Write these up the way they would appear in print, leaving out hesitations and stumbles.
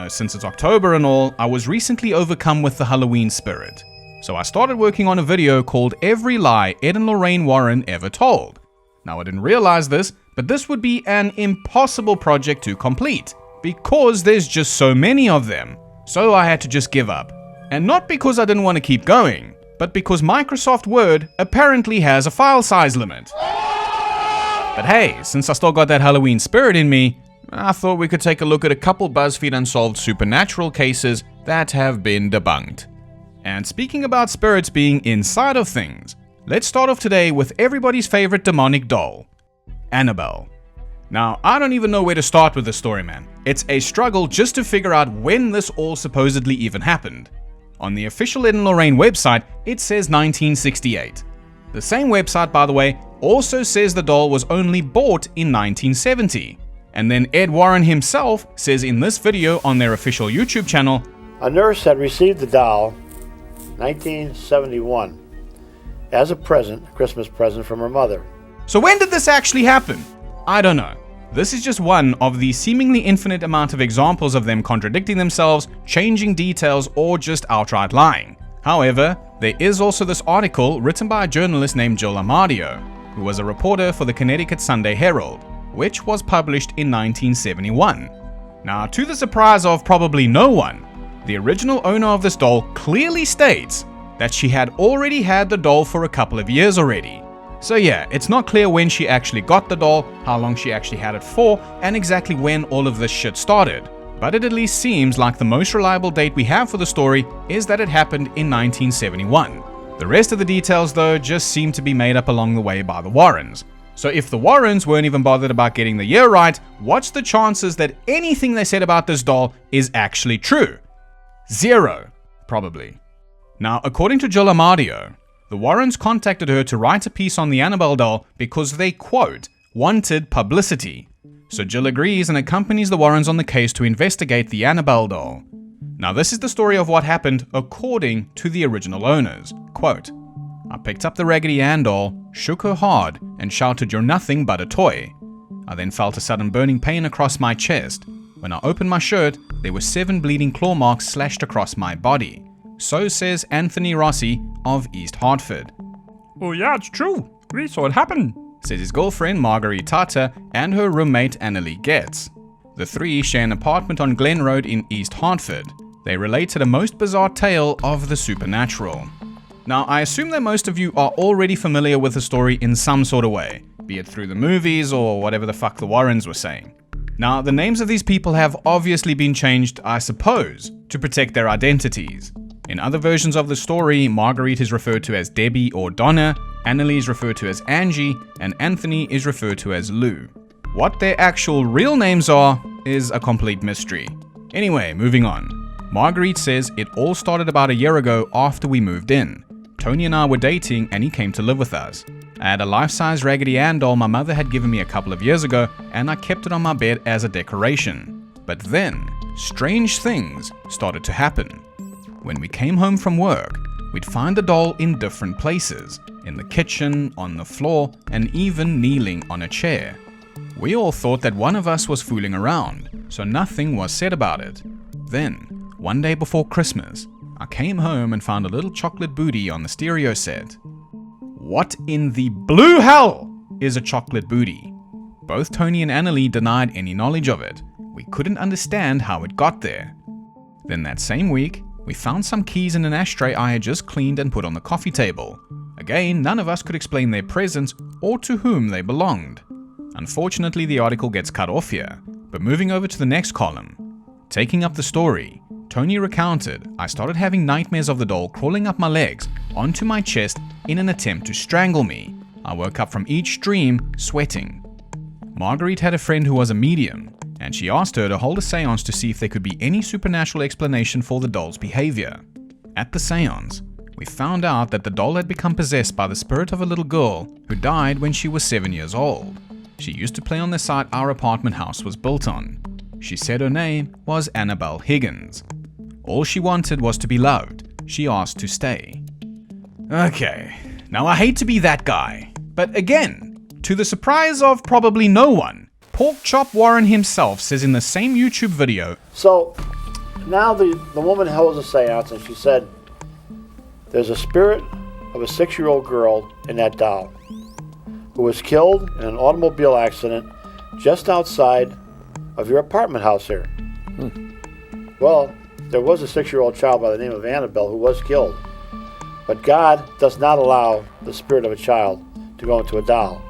Since it's October and all, I was recently overcome with the Halloween spirit. So I started working on a video called Every Lie Ed and Lorraine Warren Ever Told. Now I didn't realize this, but this would be an impossible project to complete, because there's just so many of them. So I had to just give up. And not because I didn't want to keep going, but because Microsoft Word apparently has a file size limit. But hey, since I still got that Halloween spirit in me, I thought we could take a look at a couple BuzzFeed Unsolved supernatural cases that have been debunked. And speaking about spirits being inside of things, let's start off today with everybody's favorite demonic doll, Annabelle. Now, I don't even know where to start with this story, man. It's a struggle just to figure out when this all supposedly even happened. On the official Ed and Lorraine website, it says 1968. The same website, by the way, also says the doll was only bought in 1970. And then Ed Warren himself says in this video on their official YouTube channel, a nurse had received the doll 1971 as a present, a Christmas present from her mother. So when did this actually happen? I don't know. This is just one of the seemingly infinite amount of examples of them contradicting themselves, changing details, or just outright lying. However, there is also this article written by a journalist named Joel Amadio, who was a reporter for the Connecticut Sunday Herald, which was published in 1971. Now, to the surprise of probably no one, the original owner of this doll clearly states that she had already had the doll for a couple of years already. So yeah, it's not clear when she actually got the doll, how long she actually had it for, and exactly when all of this shit started. But it at least seems like the most reliable date we have for the story is that it happened in 1971. The rest of the details though just seem to be made up along the way by the Warrens. So if the Warrens weren't even bothered about getting the year right, what's the chances that anything they said about this doll is actually true? 0, probably. Now, according to Joel Amadio, the Warrens contacted her to write a piece on the Annabelle doll because they, quote, wanted publicity. So Jill agrees and accompanies the Warrens on the case to investigate the Annabelle doll. Now, this is the story of what happened according to the original owners. Quote, I picked up the Raggedy Ann doll, shook her hard, and shouted, "You're nothing but a toy." I then felt a sudden burning pain across my chest. When I opened my shirt, there were 7 bleeding claw marks slashed across my body. So says Anthony Rossi of East Hartford. Oh yeah, it's true. We saw it happen, says his girlfriend Marguerite Tata and her roommate Annalie Getz. The three share an apartment on Glen Road in East Hartford. They relate to the most bizarre tale of the supernatural. Now, I assume that most of you are already familiar with the story in some sort of way, be it through the movies or whatever the fuck the Warrens were saying. Now, the names of these people have obviously been changed, I suppose, to protect their identities. In other versions of the story, Marguerite is referred to as Debbie or Donna, Annalie is referred to as Angie, and Anthony is referred to as Lou. What their actual real names are is a complete mystery. Anyway, moving on. Marguerite says it all started about a year ago after we moved in. Tony and I were dating and he came to live with us. I had a life-size Raggedy Ann doll my mother had given me a couple of years ago and I kept it on my bed as a decoration. But then, strange things started to happen. When we came home from work, we'd find the doll in different places, in the kitchen, on the floor, and even kneeling on a chair. We all thought that one of us was fooling around, so nothing was said about it. Then, one day before Christmas, I came home and found a little chocolate booty on the stereo set. What in the blue hell is a chocolate booty? Both Tony and Annalie denied any knowledge of it. We couldn't understand how it got there. Then that same week, we found some keys in an ashtray I had just cleaned and put on the coffee table. Again, none of us could explain their presence or to whom they belonged. Unfortunately, the article gets cut off here, but moving over to the next column. Taking up the story, Tony recounted, I started having nightmares of the doll crawling up my legs onto my chest in an attempt to strangle me. I woke up from each dream sweating. Marguerite had a friend who was a medium, and she asked her to hold a seance to see if there could be any supernatural explanation for the doll's behavior. At the seance, we found out that the doll had become possessed by the spirit of a little girl who died when she was 7 years old. She used to play on the site our apartment house was built on. She said her name was Annabelle Higgins. All she wanted was to be loved. She asked to stay. Okay, now I hate to be that guy, but again, to the surprise of probably no one, Pork Chop Warren himself says in the same YouTube video, So now the woman holds a seance and she said, there's a spirit of a 6-year-old girl in that doll who was killed in an automobile accident just outside of your apartment house here. Well, there was a 6-year-old child by the name of Annabelle who was killed. But God does not allow the spirit of a child to go into a doll.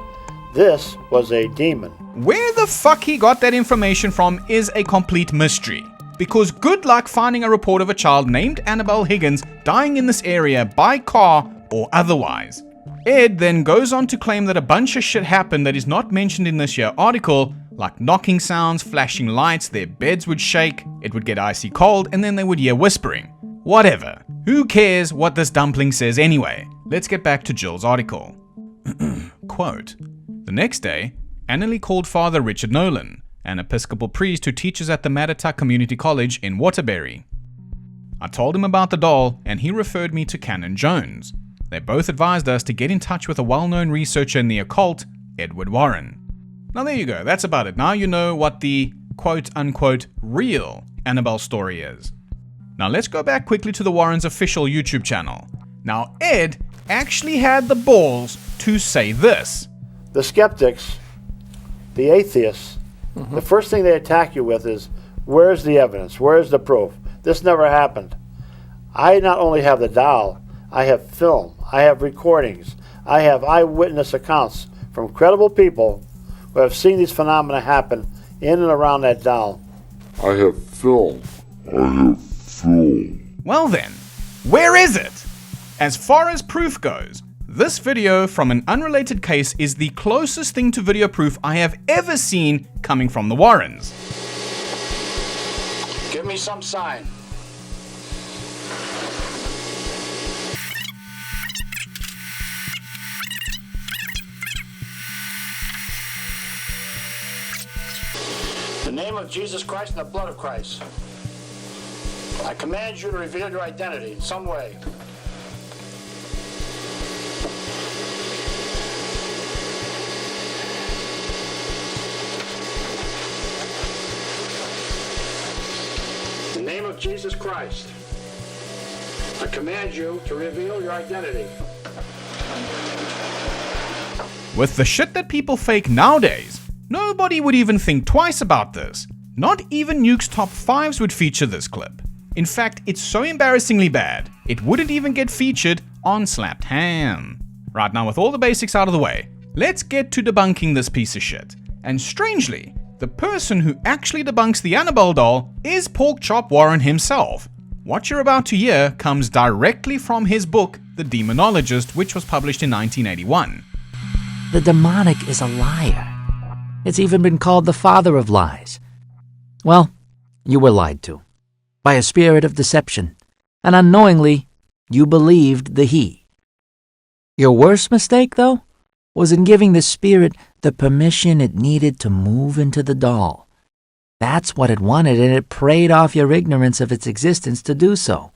This was a demon. where the fuck he got that information from is a complete mystery. Because good luck finding a report of a child named Annabelle Higgins dying in this area by car or otherwise. Ed then goes on to claim that a bunch of shit happened that is not mentioned in this here article, like knocking sounds, flashing lights, their beds would shake, it would get icy cold, and then they would hear whispering. Whatever. Who cares what this dumpling says anyway? Let's get back to Jill's article. Quote, the next day, Annalie called Father Richard Nolan, an Episcopal priest who teaches at the Mattatuck Community College in Waterbury. I told him about the doll, and he referred me to Canon Jones. They both advised us to get in touch with a well-known researcher in the occult, Edward Warren. Now there you go, that's about it. Now you know what the quote-unquote real Annabelle story is. Now let's go back quickly to the Warrens' official YouTube channel. Now Ed actually had the balls to say this. The skeptics, the atheists, the first thing they attack you with is, where's the evidence? Where's the proof? This never happened. I not only have the doll, I have film, I have recordings, I have eyewitness accounts from credible people who have seen these phenomena happen in and around that doll. I have film. Well then, where is it? As far as proof goes, this video from an unrelated case is the closest thing to video proof I have ever seen coming from the Warrens. Give me some sign. In the name of Jesus Christ and the blood of Christ, I command you to reveal your identity in some way. In the name of Jesus Christ, I command you to reveal your identity. With the shit that people fake nowadays, nobody would even think twice about this. Not even Nuke's top 5s would feature this clip. In fact, it's so embarrassingly bad, it wouldn't even get featured on Slapped Ham. Right now, with all the basics out of the way, let's get to debunking this piece of shit. And strangely, the person who actually debunks the Annabelle doll is Pork Chop Warren himself. What you're about to hear comes directly from his book, The Demonologist, which was published in 1981. The demonic is a liar. It's even been called the father of lies. Well, you were lied to. By a spirit of deception. And unknowingly, you believed the he. Your worst mistake, though, was in giving the spirit the permission it needed to move into the doll. That's what it wanted, and it preyed off your ignorance of its existence to do so.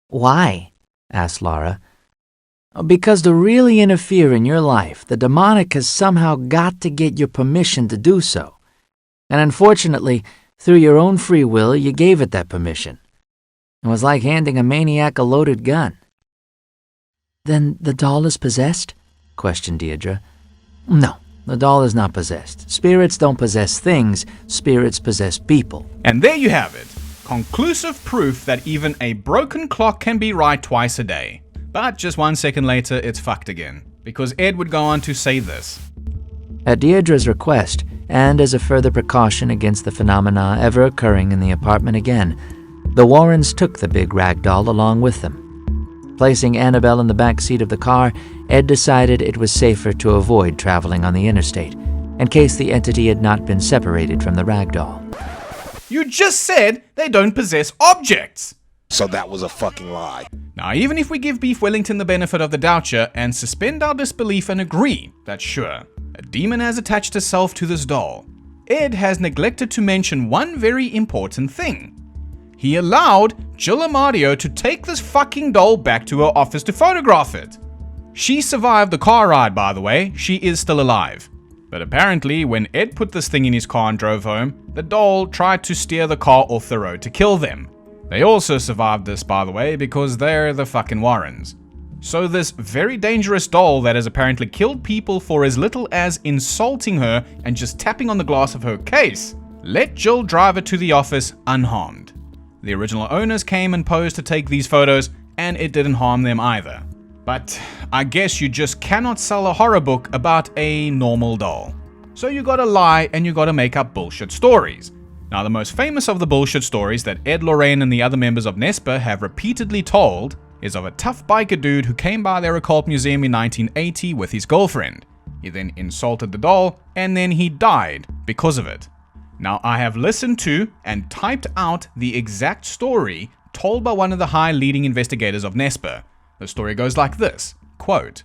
Why? Asked Laura. Because to really interfere in your life, the demonic has somehow got to get your permission to do so. And unfortunately, through your own free will, you gave it that permission. It was like handing a maniac a loaded gun. Then the doll is possessed? Questioned Deirdre. No, the doll is not possessed. Spirits don't possess things, spirits possess people. And there you have it. Conclusive proof that even a broken clock can be right twice a day. But just 1 second later, it's fucked again. Because Ed would go on to say this. At Deirdre's request, and as a further precaution against the phenomena ever occurring in the apartment again, the Warrens took the big rag doll along with them. Placing Annabelle in the back seat of the car, Ed decided it was safer to avoid traveling on the interstate, in case the entity had not been separated from the rag doll. You just said they don't possess objects! So that was a fucking lie. Now, even if we give Beef Wellington the benefit of the doubt here and suspend our disbelief and agree that sure, a demon has attached itself to this doll, Ed has neglected to mention one very important thing. He allowed Jill Amadio to take this fucking doll back to her office to photograph it. She survived the car ride, by the way. She is still alive. But apparently, when Ed put this thing in his car and drove home, the doll tried to steer the car off the road to kill them. They also survived this, by the way, because they're the fucking Warrens. So this very dangerous doll that has apparently killed people for as little as insulting her and just tapping on the glass of her case, let Jill drive it to the office unharmed. The original owners came and posed to take these photos, and it didn't harm them either. But I guess you just cannot sell a horror book about a normal doll. So you gotta lie and you gotta make up bullshit stories. Now, the most famous of the bullshit stories that Ed, Lorraine, and the other members of N.E.S.P.R have repeatedly told is of a tough biker dude who came by their occult museum in 1980 with his girlfriend. He then insulted the doll, and then he died because of it. Now, I have listened to and typed out the exact story told by one of the high leading investigators of N.E.S.P.R. The story goes like this, quote,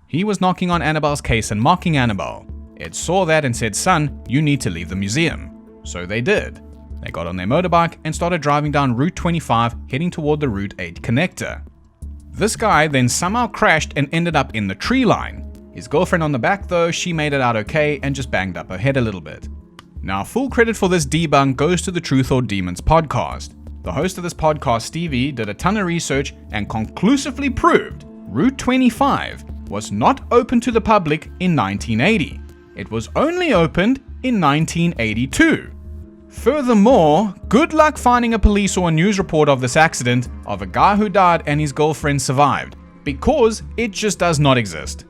"He was knocking on Annabelle's case and mocking Annabelle. Ed saw that and said, 'Son, you need to leave the museum.' So they did. They got on their motorbike and started driving down Route 25, heading toward the Route 8 connector. This guy then somehow crashed and ended up in the tree line. His girlfriend on the back though, she made it out okay and just banged up her head a little bit. Now, full credit for this debunk goes to the Truth or Demons podcast. The host of this podcast, Stevie, did a ton of research and conclusively proved Route 25 was not open to the public in 1980. It was only opened in 1982. Furthermore, good luck finding a police or a news report of this accident of a guy who died and his girlfriend survived, because it just does not exist.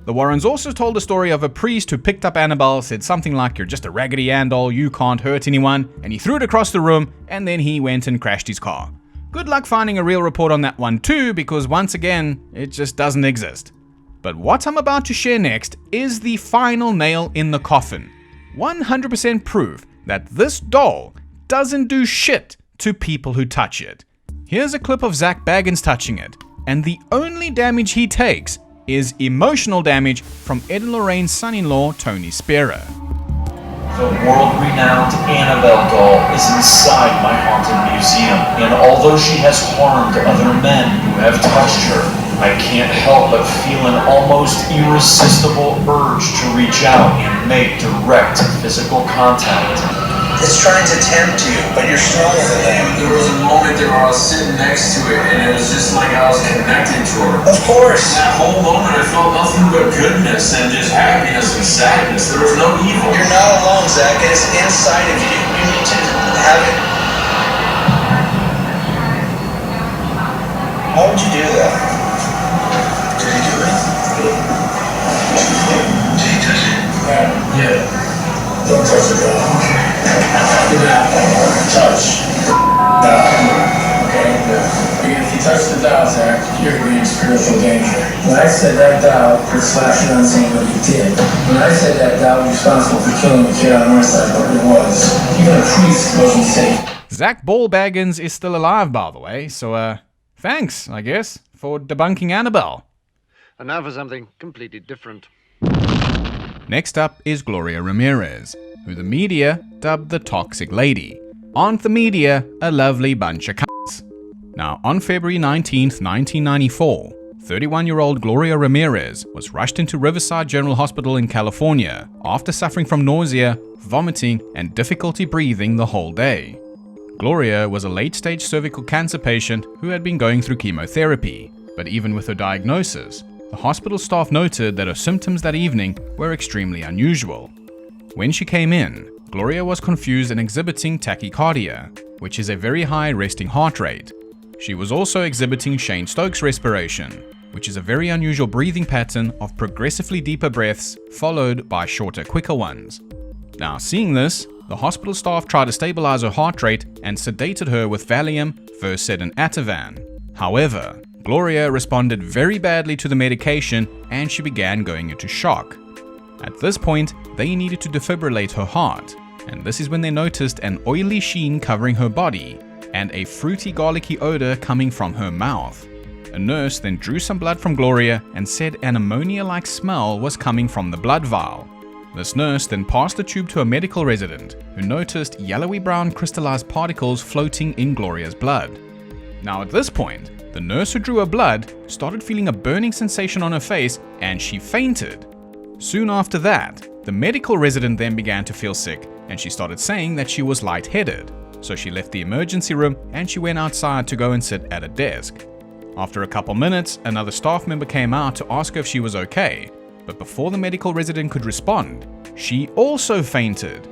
The Warrens also told a story of a priest who picked up Annabelle, said something like, "You're just a Raggedy Ann doll, you can't hurt anyone," and he threw it across the room, and then he went and crashed his car. Good luck finding a real report on that one too, because once again, it just doesn't exist. But what I'm about to share next is the final nail in the coffin. 100% proof that this doll doesn't do shit to people who touch it. Here's a clip of Zach Baggins touching it, and the only damage he takes is emotional damage from Ed and Lorraine's son-in-law, Tony Spera. The world-renowned Annabelle doll is inside my haunted museum, and although she has harmed other men who have touched her, I can't help but feel an almost irresistible urge to reach out and make direct physical contact. It's trying to tempt you, but you're stronger than that. There was a moment there where I was sitting next to it, and it was just like I was connected to her. Of course. In that whole moment, I felt nothing but goodness and just happiness and sadness. There was no evil. You're not alone, Zach, and it's inside of you. You need to have it. How would you do that? Did he do it? Did he touch it? Yeah. Don't touch the doll. Touch. Okay? If you touch the doll, Zach, you're going to be in spiritual danger. When I said that doll, it's flashing on saying what you did. When I said that doll was responsible for killing the kid on our side, what it was. Even a priest wasn't safe. Zach Ball Baggins is still alive, by the way, so thanks, I guess, for debunking Annabelle. And now for something completely different. Next up is Gloria Ramirez, who the media dubbed the Toxic Lady. Aren't the media a lovely bunch of cunts? Now, on February 19th, 1994, 31-year-old Gloria Ramirez was rushed into Riverside General Hospital in California after suffering from nausea, vomiting, and difficulty breathing the whole day. Gloria was a late-stage cervical cancer patient who had been going through chemotherapy, but even with her diagnosis, the hospital staff noted that her symptoms that evening were extremely unusual. When she came in, Gloria was confused and exhibiting tachycardia, which is a very high resting heart rate. She was also exhibiting Shane Stokes respiration, which is a very unusual breathing pattern of progressively deeper breaths followed by shorter, quicker ones. Now, seeing this, the hospital staff tried to stabilize her heart rate and sedated her with Valium, Versed, and Ativan. However, Gloria responded very badly to the medication and she began going into shock. At this point, they needed to defibrillate her heart, and this is when they noticed an oily sheen covering her body and a fruity garlicky odor coming from her mouth. A nurse then drew some blood from Gloria and said an ammonia-like smell was coming from the blood vial. This nurse then passed the tube to a medical resident who noticed yellowy brown crystallized particles floating in Gloria's blood. Now at this point, the nurse who drew her blood started feeling a burning sensation on her face and she fainted. Soon after that, The medical resident then began to feel sick, and she started saying that she was lightheaded. So she left the emergency room and she went outside to go and sit at a desk. After a couple minutes, another staff member came out to ask her if she was okay, but before the medical resident could respond, she also fainted.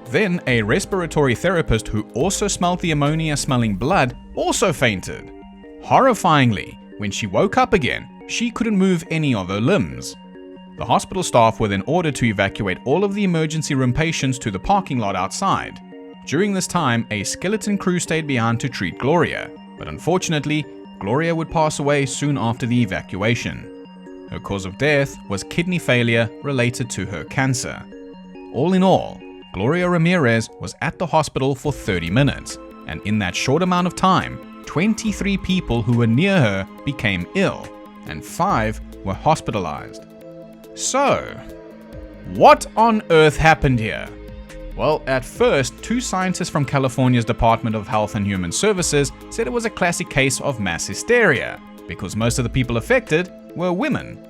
Then a respiratory therapist who also smelled the ammonia-smelling blood also fainted. Horrifyingly, when she woke up again, she couldn't move any of her limbs. The hospital staff were then ordered to evacuate all of the emergency room patients to the parking lot outside. During this time, a skeleton crew stayed behind to treat Gloria, but unfortunately, Gloria would pass away soon after the evacuation. Her cause of death was kidney failure related to her cancer. All in all, Gloria Ramirez was at the hospital for 30 minutes, and in that short amount of time, 23 people who were near her became ill, and 5 were hospitalized. So, what on earth happened here? Well, at first, 2 scientists from California's Department of Health and Human Services said it was a classic case of mass hysteria, because most of the people affected were women.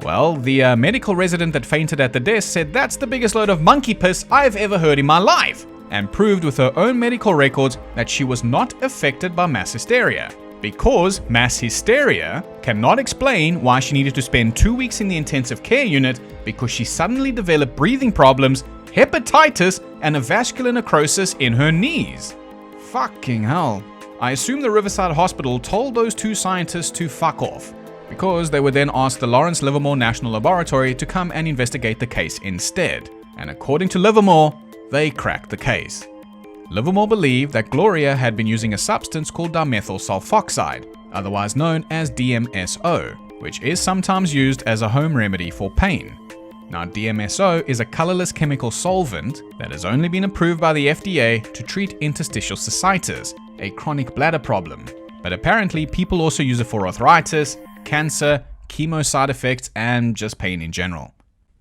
Well, the medical resident that fainted at the desk said that's the biggest load of monkey piss I've ever heard in my life, and proved with her own medical records that she was not affected by mass hysteria. Because mass hysteria cannot explain why she needed to spend 2 weeks in the intensive care unit because she suddenly developed breathing problems, hepatitis, and a vascular necrosis in her knees. Fucking hell. I assume the Riverside Hospital told those 2 scientists to fuck off, because they would then ask the Lawrence Livermore National Laboratory to come and investigate the case instead. And according to Livermore, they cracked the case. Livermore believed that Gloria had been using a substance called dimethyl sulfoxide, otherwise known as DMSO, which is sometimes used as a home remedy for pain. Now, DMSO is a colorless chemical solvent that has only been approved by the FDA to treat interstitial cystitis, a chronic bladder problem. But apparently, people also use it for arthritis, cancer, chemo side effects, and just pain in general.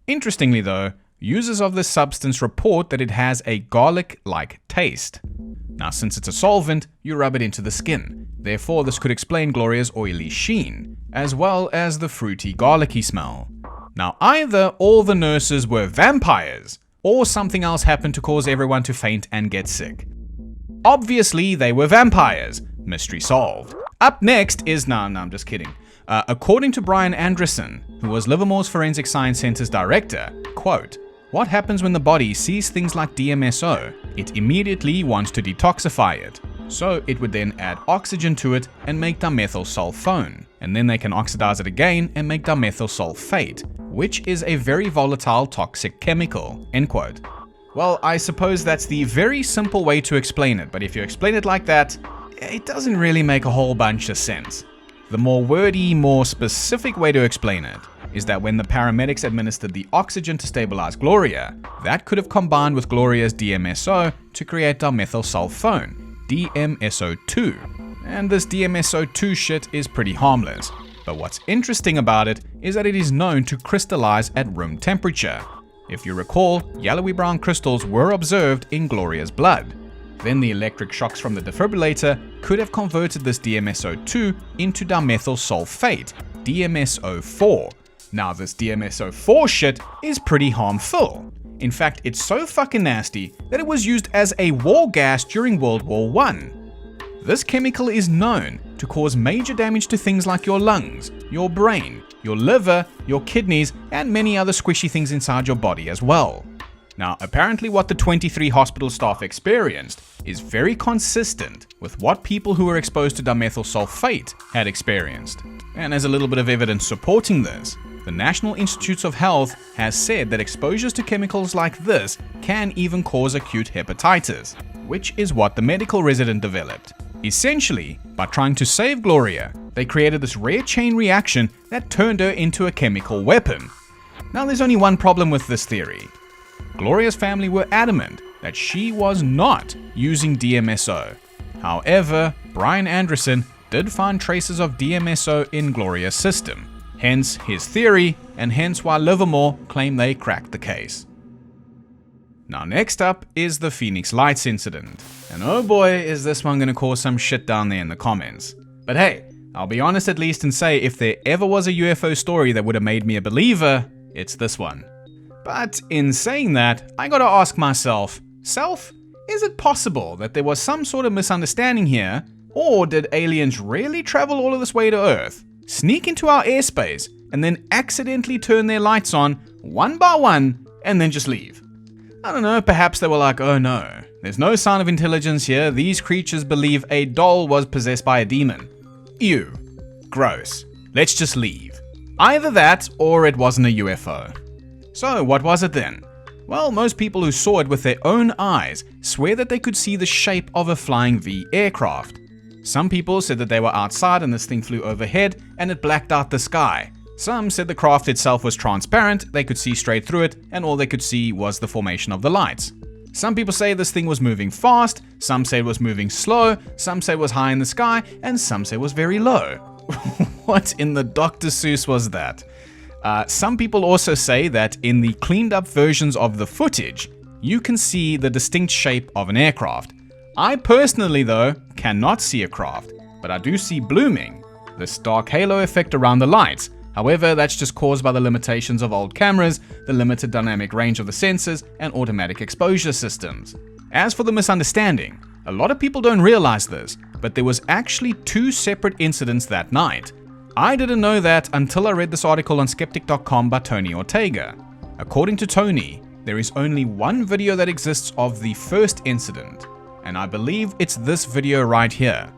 Interestingly though, users of this substance report that it has a garlic-like taste. Now, since it's a solvent, you rub it into the skin. Therefore, this could explain Gloria's oily sheen, as well as the fruity, garlicky smell. Now, either all the nurses were vampires, or something else happened to cause everyone to faint and get sick. Obviously, they were vampires. Mystery solved. Up next is... No, I'm just kidding. According to Brian Anderson, who was Livermore's Forensic Science Center's director, quote, "What happens when the body sees things like DMSO? It immediately wants to detoxify it. So it would then add oxygen to it and make dimethyl sulfone. And then they can oxidize it again and make dimethyl sulfate, which is a very volatile toxic chemical." End quote. Well, I suppose that's the very simple way to explain it, but if you explain it like that, it doesn't really make a whole bunch of sense. The more wordy, more specific way to explain it is that when the paramedics administered the oxygen to stabilize Gloria, that could have combined with Gloria's DMSO to create dimethyl sulfone, DMSO2. And this DMSO2 shit is pretty harmless. But what's interesting about it is that it is known to crystallize at room temperature. If you recall, yellowy brown crystals were observed in Gloria's blood. Then the electric shocks from the defibrillator could have converted this DMSO2 into dimethyl sulfate, DMSO4. Now this DMSO4 shit is pretty harmful. In fact, it's so fucking nasty that it was used as a war gas during World War I. This chemical is known to cause major damage to things like your lungs, your brain, your liver, your kidneys, and many other squishy things inside your body as well. Now, apparently what the 23 hospital staff experienced is very consistent with what people who were exposed to dimethyl sulfate had experienced. And as a little bit of evidence supporting this, the National Institutes of Health has said that exposures to chemicals like this can even cause acute hepatitis, which is what the medical resident developed. Essentially, by trying to save Gloria, they created this rare chain reaction that turned her into a chemical weapon. Now, there's only one problem with this theory. Gloria's family were adamant that she was not using DMSO. However, Brian Anderson did find traces of DMSO in Gloria's system. Hence his theory, and hence why Livermore claimed they cracked the case. Now next up is the Phoenix Lights incident. And oh boy, is this one gonna cause some shit down there in the comments. But hey, I'll be honest at least and say if there ever was a UFO story that would have made me a believer, it's this one. But in saying that, I gotta ask myself, is it possible that there was some sort of misunderstanding here? Or did aliens really travel all of this way to Earth, sneak into our airspace, and then accidentally turn their lights on one by one and then just leave? I don't know, perhaps they were like, oh no, there's no sign of intelligence here, these creatures believe a doll was possessed by a demon. Ew. Gross. Let's just leave. Either that, or it wasn't a UFO. So, what was it then? Well, most people who saw it with their own eyes swear that they could see the shape of a flying V aircraft. Some people said that they were outside and this thing flew overhead and it blacked out the sky. Some said the craft itself was transparent, they could see straight through it, and all they could see was the formation of the lights. Some people say this thing was moving fast, some say it was moving slow, some say it was high in the sky, and some say it was very low. What in the Dr. Seuss was that? Some people also say that in the cleaned up versions of the footage, you can see the distinct shape of an aircraft. I personally, though, cannot see a craft, but I do see blooming, this dark halo effect around the lights. However, that's just caused by the limitations of old cameras, the limited dynamic range of the sensors, and automatic exposure systems. As for the misunderstanding, a lot of people don't realize this, but there was actually 2 separate incidents that night. I didn't know that until I read this article on skeptic.com by Tony Ortega. According to Tony, there is only one video that exists of the first incident, and I believe it's this video right here.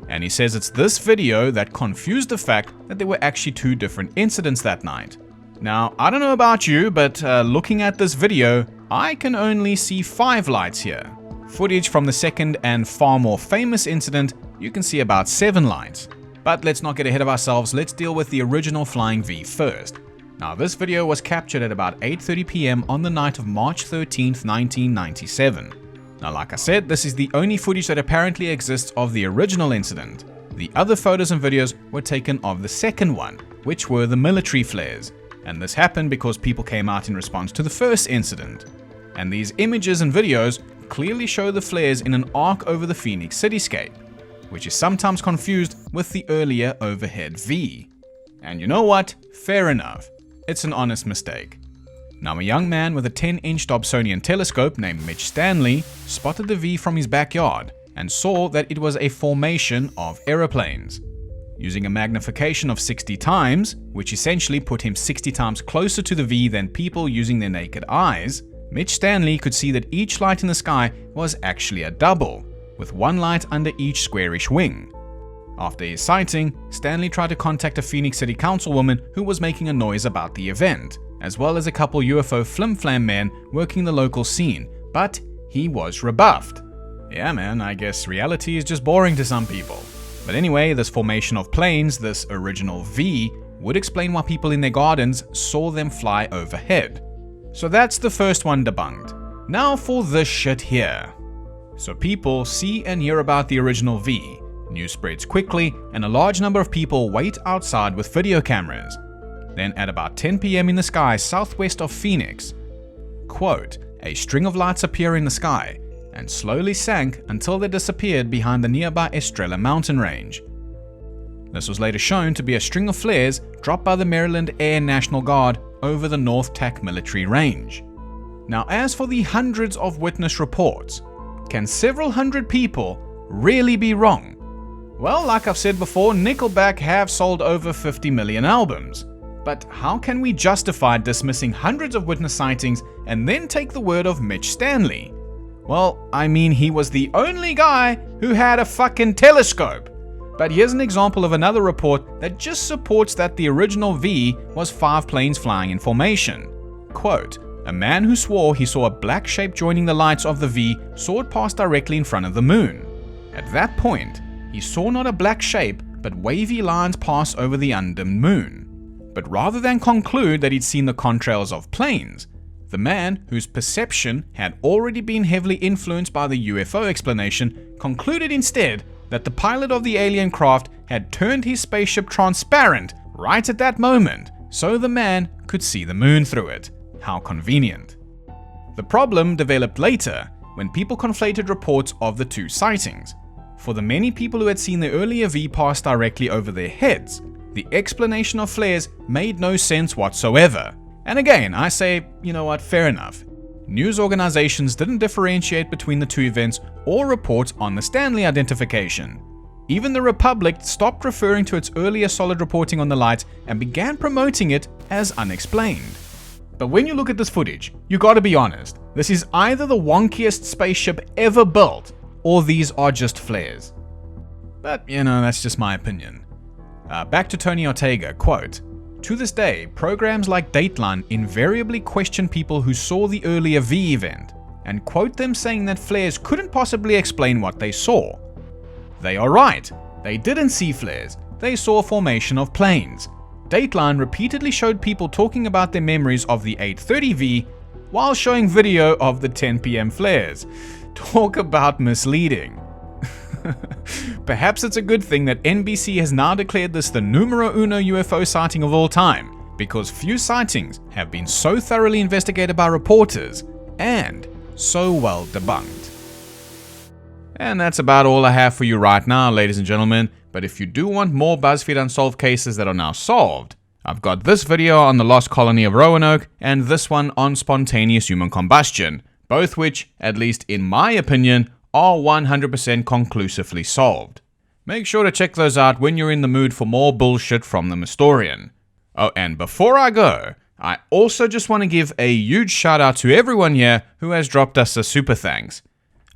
And he says it's this video that confused the fact that there were actually 2 different incidents that night. Now, I don't know about you, but looking at this video, I can only see 5 lights here. Footage from the second and far more famous incident, you can see about 7 lights. But let's not get ahead of ourselves, let's deal with the original Flying V first. Now, this video was captured at about 8:30 p.m. on the night of March 13th, 1997. Now, like I said, this is the only footage that apparently exists of the original incident. The other photos and videos were taken of the second one, which were the military flares. And this happened because people came out in response to the first incident. And these images and videos clearly show the flares in an arc over the Phoenix cityscape, which is sometimes confused with the earlier overhead V. And you know what? Fair enough. It's an honest mistake. Now, a young man with a 10-inch Dobsonian telescope named Mitch Stanley spotted the V from his backyard and saw that it was a formation of aeroplanes. Using a magnification of 60 times, which essentially put him 60 times closer to the V than people using their naked eyes, Mitch Stanley could see that each light in the sky was actually a double, with one light under each squarish wing. After his sighting, Stanley tried to contact a Phoenix City Councilwoman who was making a noise about the event, as well as a couple UFO flim-flam men working the local scene, but he was rebuffed. Yeah man, I guess reality is just boring to some people. But anyway, this formation of planes, this original V, would explain why people in their gardens saw them fly overhead. So that's the first one debunked. Now for this shit here. So people see and hear about the original V, news spreads quickly, and a large number of people wait outside with video cameras. Then at about 10 p.m. in the sky southwest of Phoenix, quote, a string of lights appear in the sky and slowly sank until they disappeared behind the nearby Estrella mountain range. This was later shown to be a string of flares dropped by the Maryland Air National Guard over the North Tack military range. Now, as for the hundreds of witness reports, can several hundred people really be wrong? Well, like I've said before, Nickelback have sold over 50 million albums. But how can we justify dismissing hundreds of witness sightings and then take the word of Mitch Stanley? Well, I mean, he was the only guy who had a fucking telescope. But here's an example of another report that just supports that the original V was 5 planes flying in formation. Quote, a man who swore he saw a black shape joining the lights of the V saw it pass directly in front of the moon. At that point, he saw not a black shape, but wavy lines pass over the undimmed moon. But rather than conclude that he'd seen the contrails of planes, the man, whose perception had already been heavily influenced by the UFO explanation, concluded instead that the pilot of the alien craft had turned his spaceship transparent right at that moment, so the man could see the moon through it. How convenient. The problem developed later when people conflated reports of the 2 sightings. For the many people who had seen the earlier V pass directly over their heads, the explanation of flares made no sense whatsoever, And again, I say, you know what, fair enough. News organizations didn't differentiate between the two events or report on the Stanley identification. Even the Republic stopped referring to its earlier solid reporting on the light and began promoting it as unexplained. But when you look at this footage, you gotta be honest, this is either the wonkiest spaceship ever built, or these are just flares. But, you know, that's just my opinion. Back to Tony Ortega, quote, "To this day, programs like Dateline invariably question people who saw the earlier V event, and quote them saying that flares couldn't possibly explain what they saw. They are right, they didn't see flares, they saw a formation of planes. Dateline repeatedly showed people talking about their memories of the 8:30V while showing video of the 10 PM flares. Talk about misleading." Perhaps it's a good thing that NBC has now declared this the numero uno UFO sighting of all time, because few sightings have been so thoroughly investigated by reporters and so well debunked. And that's about all I have for you right now, ladies and gentlemen, but if you do want more Buzzfeed Unsolved cases that are now solved, I've got this video on the lost colony of Roanoke and this one on spontaneous human combustion, both which, at least in my opinion, are 100% conclusively solved. Make sure to check those out when you're in the mood for more bullshit from the Historian. Oh, and before I go, I also just want to give a huge shout out to everyone here who has dropped us a super thanks.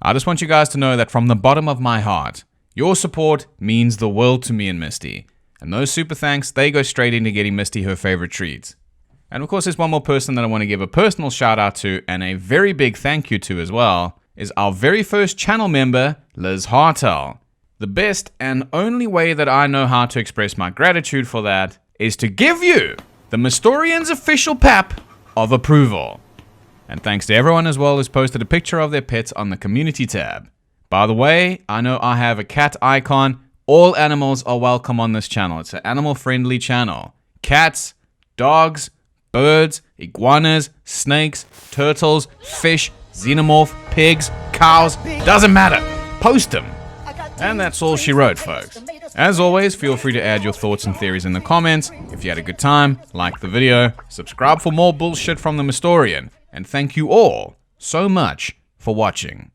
I just want you guys to know that from the bottom of my heart, your support means the world to me and Misty. And those super thanks, they go straight into getting Misty her favorite treats. And of course, there's one more person that I want to give a personal shout out to and a very big thank you to as well, is our very first channel member, Liz Hartel. The best and only way that I know how to express my gratitude for that is to give you the Mystorian's official pap of approval. And thanks to everyone as well who's posted a picture of their pets on the community tab. By the way, I know I have a cat icon. All animals are welcome on this channel. It's an animal-friendly channel. Cats, dogs, birds, iguanas, snakes, turtles, fish, xenomorph, pigs, cows, doesn't matter. Post them. And that's all she wrote, folks. As always, feel free to add your thoughts and theories in the comments. If you had a good time, like the video, subscribe for more bullshit from the Mystorian, and thank you all so much for watching.